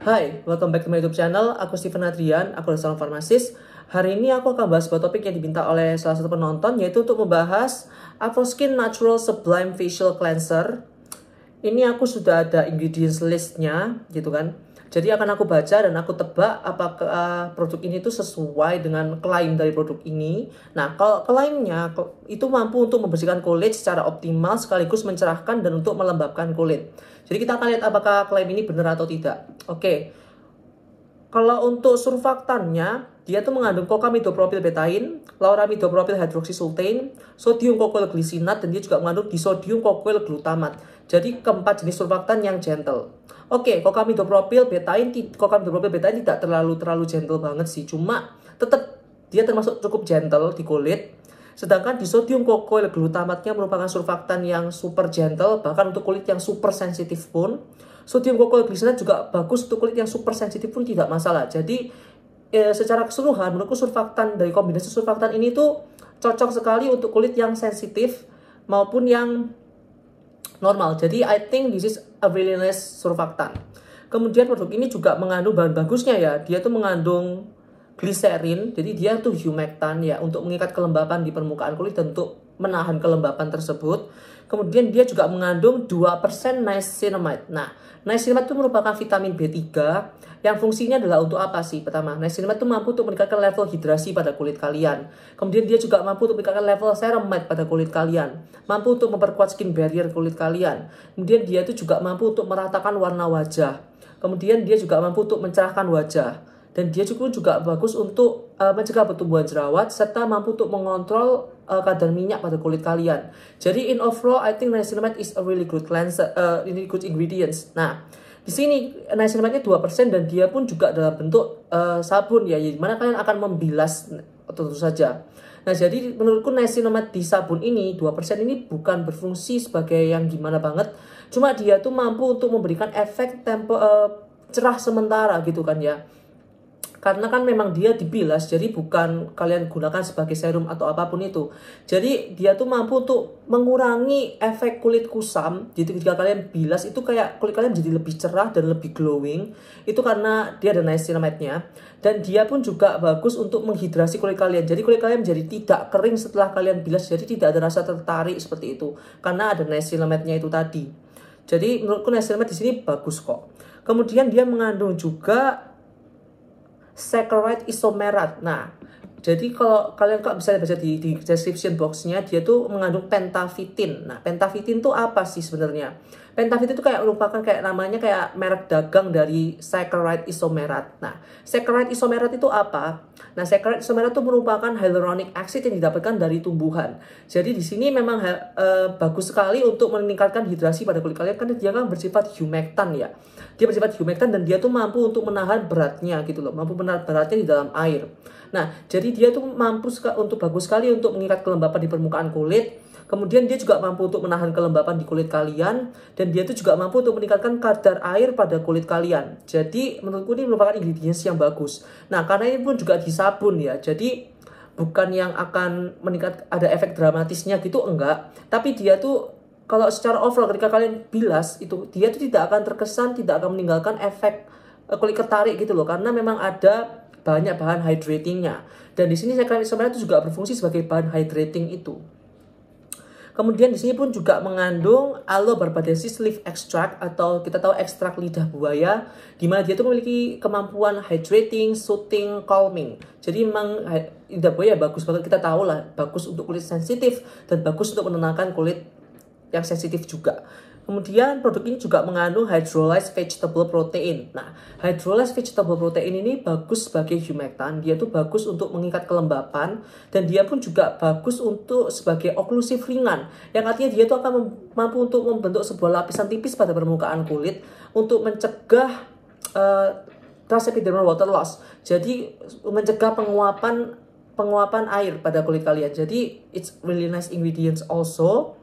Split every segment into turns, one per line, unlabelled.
Hai, welcome back to my YouTube channel. Aku Steven Adrian, aku adalah seorang farmasis. Hari ini aku akan bahas sebuah topik yang diminta oleh salah satu penonton, yaitu untuk membahas Avoskin Natural Sublime Facial Cleanser. Ini aku sudah ada ingredients listnya, gitu kan. Jadi akan aku baca dan aku tebak apakah produk ini tuh sesuai dengan klaim dari produk ini. Nah, kalau klaimnya itu mampu untuk membersihkan kulit secara optimal sekaligus mencerahkan dan untuk melembabkan kulit. Jadi kita akan lihat apakah klaim ini benar atau tidak. Oke. Kalau untuk surfaktannya, dia tuh mengandung kokamidopropil betain, lauramidopropil hydroxysultain, sodium kokuil glisinat, dan dia juga mengandung disodium kokuil glutamat. Jadi keempat jenis surfaktan yang gentle. Oke, kokamidopropil betain tidak terlalu gentle banget sih, cuma tetap dia termasuk cukup gentle di kulit. Sedangkan disodium kokuil glutamatnya merupakan surfaktan yang super gentle, bahkan untuk kulit yang super sensitif pun. Sodium kokuil glisinat juga bagus untuk kulit yang super sensitif pun tidak masalah. Jadi secara keseluruhan menurutku surfaktan dari kombinasi surfaktan ini tuh cocok sekali untuk kulit yang sensitif maupun yang normal. Jadi I think this is a really nice surfaktan. Kemudian produk ini juga mengandung bahan bagusnya ya. Dia tuh mengandung gliserin, jadi dia tuh humectant ya untuk mengikat kelembapan di permukaan kulit dan untuk menahan kelembapan tersebut. Kemudian dia juga mengandung 2% niacinamide. Nah, niacinamide itu merupakan vitamin B3 yang fungsinya adalah untuk apa sih? Pertama, niacinamide itu mampu untuk meningkatkan level hidrasi pada kulit kalian. Kemudian dia juga mampu untuk meningkatkan level ceramide pada kulit kalian. Mampu untuk memperkuat skin barrier kulit kalian. Kemudian dia itu juga mampu untuk meratakan warna wajah. Kemudian dia juga mampu untuk mencerahkan wajah. Dan dia juga bagus untuk mencegah pertumbuhan jerawat serta mampu untuk mengontrol kadar minyak pada kulit kalian. Jadi in overall, I think niacinamide is a really good cleanser, really good ingredients. Nah, di sini niacinamide-nya 2% dan dia pun juga dalam bentuk sabun ya, di mana kalian akan membilas tentu saja. Nah, jadi menurutku niacinamide di sabun ini 2% ini bukan berfungsi sebagai yang gimana banget. Cuma dia tuh mampu untuk memberikan efek cerah sementara gitu kan ya. Karena kan memang dia dibilas, jadi bukan kalian gunakan sebagai serum atau apapun itu. Jadi dia tuh mampu untuk mengurangi efek kulit kusam. Jadi ketika kalian bilas itu kayak kulit kalian jadi lebih cerah dan lebih glowing. Itu karena dia ada niacinamide-nya. Dan dia pun juga bagus untuk menghidrasi kulit kalian. Jadi kulit kalian menjadi tidak kering setelah kalian bilas. Jadi tidak ada rasa tertarik seperti itu. Karena ada niacinamide-nya itu tadi. Jadi menurutku niacinamide di sini bagus kok. Kemudian dia mengandung juga saccharide isomerat. Nah, jadi kalau kalian bisa baca di description boxnya, dia tuh mengandung pentavitin. Nah, pentavitin tuh apa sih sebenarnya? Pentavitin itu merupakan namanya kayak merek dagang dari saccharide isomerat. Nah, saccharide isomerat itu apa? Nah, saccharide isomerat itu merupakan hyaluronic acid yang didapatkan dari tumbuhan. Jadi di sini memang bagus sekali untuk meningkatkan hidrasi pada kulit kalian karena dia kan bersifat humectant ya. Dia bersifat humectant dan dia tuh mampu untuk menahan beratnya gitu loh, mampu menahan beratnya di dalam air. Nah, jadi dia tuh mampu untuk bagus sekali untuk mengikat kelembapan di permukaan kulit. Kemudian dia juga mampu untuk menahan kelembapan di kulit kalian dan dia tuh juga mampu untuk meningkatkan kadar air pada kulit kalian. Jadi menurutku ini merupakan ingredients yang bagus. Nah, karena ini pun juga di sabun ya. Jadi bukan yang akan meningkat ada efek dramatisnya gitu enggak, tapi dia tuh kalau secara overall ketika kalian bilas itu dia tuh tidak akan terkesan, tidak akan meninggalkan efek kulit ketarik gitu loh, karena memang ada banyak bahan hydratingnya. Dan di sini saccharide isomerat itu juga berfungsi sebagai bahan hydrating itu. Kemudian di sini pun juga mengandung Aloe barbadensis leaf extract atau kita tahu ekstrak lidah buaya, di mana dia tuh memiliki kemampuan hydrating, soothing, calming. Jadi memang lidah buaya bagus banget, kita tahu lah, bagus untuk kulit sensitif dan bagus untuk menenangkan kulit yang sensitif juga. Kemudian produk ini juga mengandung hydrolyzed vegetable protein. Nah, hydrolyzed vegetable protein ini bagus sebagai humectant. Dia tuh bagus untuk mengikat kelembapan dan dia pun juga bagus untuk sebagai oklusif ringan. Yang artinya dia tuh akan mampu untuk membentuk sebuah lapisan tipis pada permukaan kulit untuk mencegah transepidermal water loss. Jadi mencegah penguapan air pada kulit kalian. Jadi it's really nice ingredients also.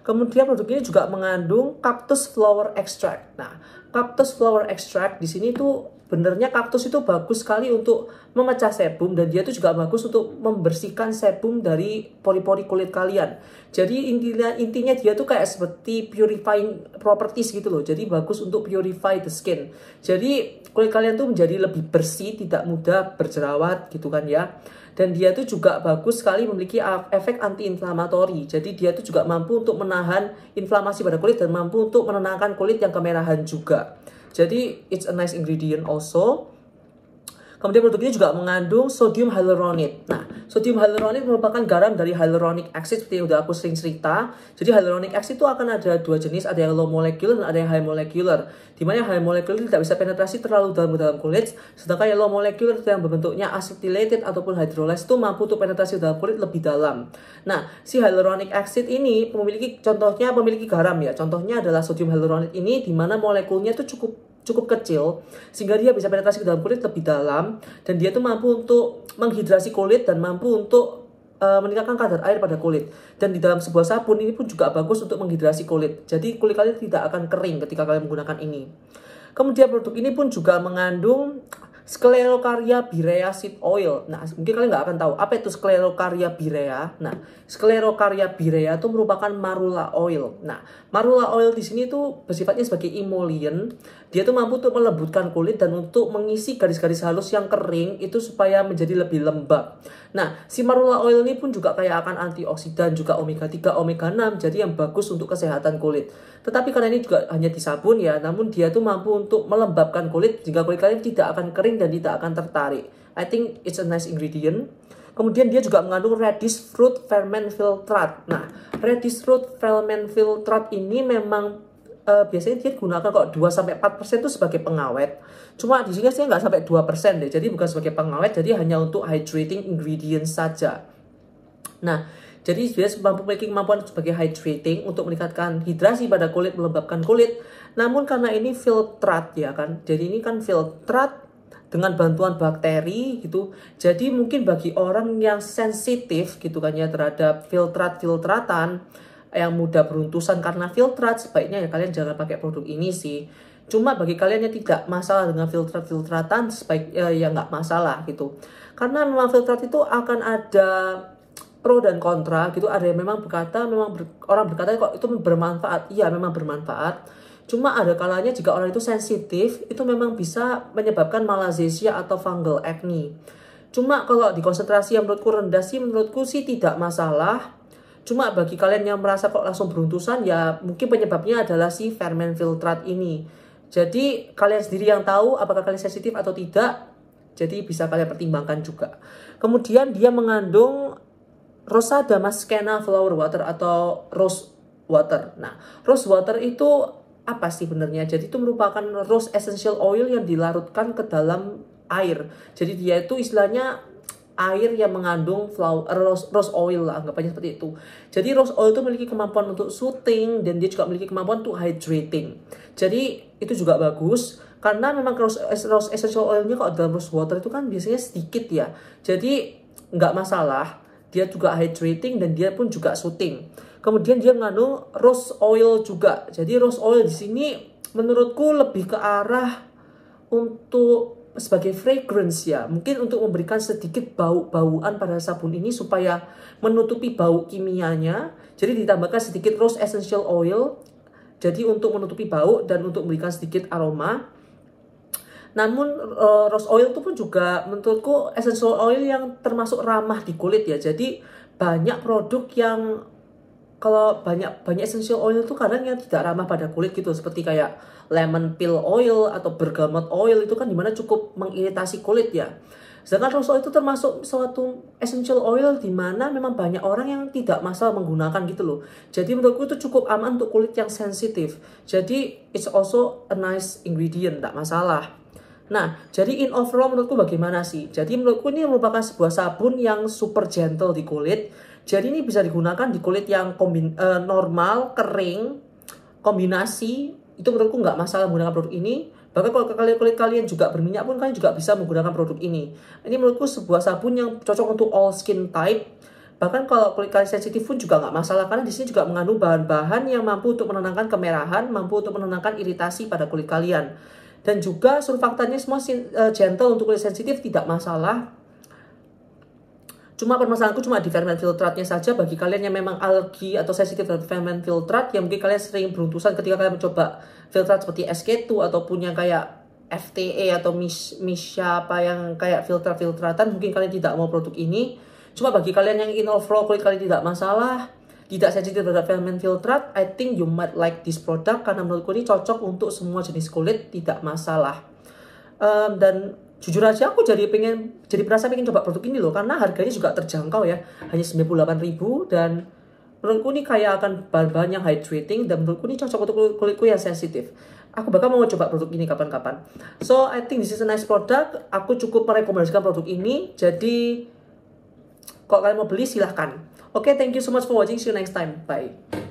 Kemudian produk ini juga mengandung cactus flower extract. Nah, cactus flower extract di sini tuh sebenarnya kaktus itu bagus sekali untuk memecah sebum, dan dia itu juga bagus untuk membersihkan sebum dari pori-pori kulit kalian. Jadi intinya dia tuh kayak seperti purifying properties gitu loh. Jadi bagus untuk purify the skin. Jadi kulit kalian tuh menjadi lebih bersih, tidak mudah berjerawat gitu kan ya. Dan dia tuh juga bagus sekali memiliki efek anti-inflamatori. Jadi dia tuh juga mampu untuk menahan inflamasi pada kulit dan mampu untuk menenangkan kulit yang kemerahan juga. Jadi it's a nice ingredient also. Kemudian produk ini juga mengandung sodium hyaluronate. Nah, sodium hyaluronate merupakan garam dari hyaluronic acid seperti yang udah aku sering cerita. Jadi hyaluronic acid itu akan ada dua jenis, ada yang low molecular dan ada yang high molecular. Dimana high molecular tidak bisa penetrasi terlalu dalam kulit, sedangkan yang low molecular yang berbentuknya acetylated ataupun hydrolyzed itu mampu untuk penetrasi dalam kulit lebih dalam. Nah, si hyaluronic acid ini memiliki garam ya. Contohnya adalah sodium hyaluronate ini, dimana molekulnya itu cukup kecil sehingga dia bisa penetrasi ke dalam kulit lebih dalam, dan dia tuh mampu untuk menghidrasi kulit dan mampu untuk meningkatkan kadar air pada kulit. Dan di dalam sebuah sabun ini pun juga bagus untuk menghidrasi kulit. Jadi kulit kalian tidak akan kering ketika kalian menggunakan ini. Kemudian produk ini pun juga mengandung Sclerocaria Birea Seed Oil. Nah, mungkin kalian nggak akan tahu apa itu Sclerocaria Birea. Nah, Sclerocaria Birea itu merupakan marula oil. Nah, marula oil di sini tuh bersifatnya sebagai emollient. Dia tuh mampu untuk melembutkan kulit dan untuk mengisi garis-garis halus yang kering itu supaya menjadi lebih lembab. Nah, si marula oil ini pun juga kaya akan antioksidan, juga omega 3, omega 6, jadi yang bagus untuk kesehatan kulit. Tetapi karena ini juga hanya di sabun ya, namun dia tuh mampu untuk melembabkan kulit sehingga kulit kalian tidak akan kering dan tidak akan tertarik. I think it's a nice ingredient. Kemudian dia juga mengandung radish fruit ferment filtrate. Nah, radish fruit ferment filtrate ini memang biasanya dia digunakan kok 2-4% itu sebagai pengawet. Cuma di sini saya nggak sampai 2% deh. Jadi bukan sebagai pengawet, jadi hanya untuk hydrating ingredient saja. Nah, jadi dia memiliki kemampuan sebagai hydrating untuk meningkatkan hidrasi pada kulit, melembabkan kulit. Namun karena ini filtrate ya kan. Jadi ini kan filtrate dengan bantuan bakteri gitu. Jadi mungkin bagi orang yang sensitif gitu kan ya terhadap filtratan yang mudah beruntusan karena filtrat, sebaiknya ya kalian jangan pakai produk ini sih. Cuma bagi kalian yang tidak masalah dengan filtratan, sebaiknya ya nggak masalah gitu. Karena memang filtrat itu akan ada pro dan kontra gitu. Ada yang memang berkata, orang berkata kok itu bermanfaat. Iya, memang bermanfaat. Cuma ada kalanya jika orang itu sensitif, itu memang bisa menyebabkan malassezia atau fungal acne. Cuma kalau di konsentrasi yang menurutku sih tidak masalah. Cuma bagi kalian yang merasa kok langsung beruntusan, ya mungkin penyebabnya adalah si ferment filtrate ini. Jadi kalian sendiri yang tahu apakah kalian sensitif atau tidak. Jadi bisa kalian pertimbangkan juga. Kemudian dia mengandung Rosa Damascena flower water atau rose water. Nah, rose water itu apa sih benernya? Jadi itu merupakan rose essential oil yang dilarutkan ke dalam air. Jadi dia itu istilahnya air yang mengandung rose oil lah, anggapannya seperti itu. Jadi rose oil itu memiliki kemampuan untuk soothing dan dia juga memiliki kemampuan untuk hydrating. Jadi itu juga bagus karena memang rose essential oilnya kalau dalam rose water itu kan biasanya sedikit ya. Jadi nggak masalah. Dia juga hydrating dan dia pun juga soothing. Kemudian dia mengandung rose oil juga. Jadi rose oil di sini menurutku lebih ke arah untuk sebagai fragrance ya, mungkin untuk memberikan sedikit bau-bauan pada sabun ini supaya menutupi bau kimianya. Jadi ditambahkan sedikit rose essential oil, jadi untuk menutupi bau dan untuk memberikan sedikit aroma. Namun rose oil itu pun juga menurutku essential oil yang termasuk ramah di kulit ya. Jadi banyak produk yang kalau banyak essential oil itu kadang yang tidak ramah pada kulit gitu, seperti kayak lemon peel oil atau bergamot oil itu kan dimana cukup mengiritasi kulit ya. Sedangkan rose oil itu termasuk suatu essential oil dimana memang banyak orang yang tidak masalah menggunakan gitu loh. Jadi menurutku itu cukup aman untuk kulit yang sensitif. Jadi it's also a nice ingredient, tidak masalah. Nah, jadi in overall menurutku bagaimana sih? Jadi menurutku ini merupakan sebuah sabun yang super gentle di kulit. Jadi ini bisa digunakan di kulit yang normal, kering, kombinasi. Itu menurutku nggak masalah menggunakan produk ini. Bahkan kalau kulit kalian juga berminyak pun kalian juga bisa menggunakan produk ini. Ini menurutku sebuah sabun yang cocok untuk all skin type. Bahkan kalau kulit kalian sensitif pun juga nggak masalah. Karena di sini juga mengandung bahan-bahan yang mampu untuk menenangkan kemerahan, mampu untuk menenangkan iritasi pada kulit kalian. Dan juga surfaktannya semua gentle, untuk kulit sensitif tidak masalah. Cuma permasalahanku cuma di ferment filtratnya saja. Bagi kalian yang memang alergi atau sensitif terhadap ferment filtrat, yang mungkin kalian sering beruntusan ketika kalian mencoba filtrat seperti SK2 ataupun yang kayak FTA atau Misha apa yang kayak filtratan, mungkin kalian tidak mau produk ini. Cuma bagi kalian yang ingin overall kulit kalian tidak masalah, tidak sensitif terhadap ferment filtrat, I think you might like this product karena menurutku ini cocok untuk semua jenis kulit, tidak masalah. Dan jujur aja aku jadi berasa pengen coba produk ini loh, karena harganya juga terjangkau ya, hanya 98.000, dan menurutku ini kayak akan bahan-bahan yang hydrating, dan menurutku ini cocok untuk kulitku yang sensitif. Aku bakal mau coba produk ini kapan-kapan. So I think this is a nice product. Aku cukup merekomendasikan produk ini. Jadi kalau kalian mau beli silahkan. Oke, thank you so much for watching. See you next time. Bye.